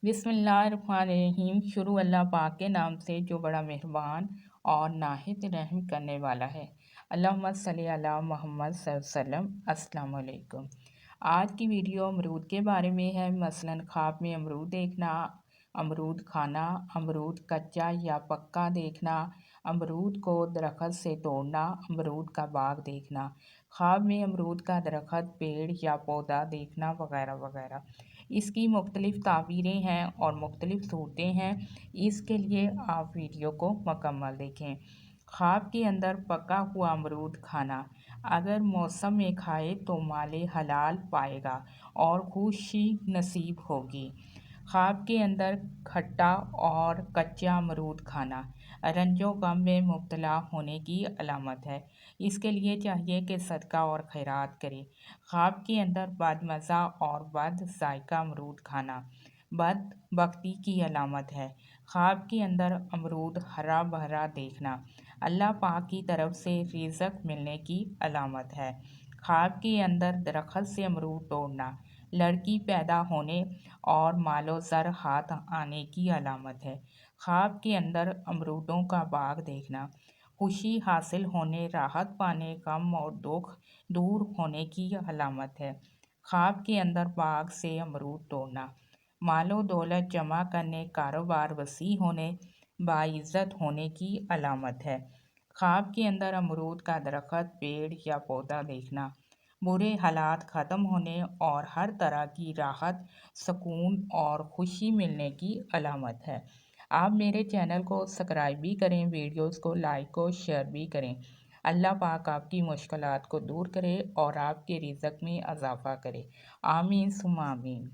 بسم اللہ الرحمن الرحیم۔ شروع اللہ پاک کے نام سے جو بڑا مہربان اور نہایت رحم کرنے والا ہے۔ اللہم صلی علی محمد صلی اللہ علیہ وسلم۔ السلام علیکم۔ آج کی ویڈیو امرود کے بارے میں ہے۔ مثلاً خواب میں امرود دیکھنا، امرود کھانا، امرود کچا یا پکا دیکھنا، امرود کو درخت سے توڑنا، امرود کا باغ دیکھنا، خواب میں امرود کا درخت، پیڑ یا پودا دیکھنا وغیرہ وغیرہ۔ اس کی مختلف تعبیریں ہیں اور مختلف صورتیں ہیں، اس کے لیے آپ ویڈیو کو مکمل دیکھیں۔ خواب کے اندر پکا ہوا امرود کھانا، اگر موسم میں کھائے تو مال حلال پائے گا اور خوشی نصیب ہوگی۔ خواب کے اندر کھٹا اور کچا امرود کھانا رنج و غم میں مبتلا ہونے کی علامت ہے، اس کے لیے چاہیے کہ صدقہ اور خیرات کرے۔ خواب کے اندر بد مزہ اور بد ذائقہ امرود کھانا بد بختی کی علامت ہے۔ خواب کے اندر امرود ہرا بھرا دیکھنا اللہ پاک کی طرف سے رزق ملنے کی علامت ہے۔ خواب کے اندر درخت سے امرود توڑنا لڑکی پیدا ہونے اور مال و زر ہاتھ آنے کی علامت ہے۔ خواب کے اندر امرودوں کا باغ دیکھنا خوشی حاصل ہونے، راحت پانے، غم اور دکھ دور ہونے کی علامت ہے۔ خواب کے اندر باغ سے امرود توڑنا مال و دولت جمع کرنے، کاروبار وسیع ہونے، باعزت ہونے کی علامت ہے۔ خواب کے اندر امرود کا درخت، پیڑ یا پودا دیکھنا برے حالات ختم ہونے اور ہر طرح کی راحت، سکون اور خوشی ملنے کی علامت ہے۔ آپ میرے چینل کو سبسکرائب بھی کریں، ویڈیوز کو لائک اور شیئر بھی کریں۔ اللہ پاک آپ کی مشکلات کو دور کرے اور آپ کے رزق میں اضافہ کرے۔ آمین ثم آمین۔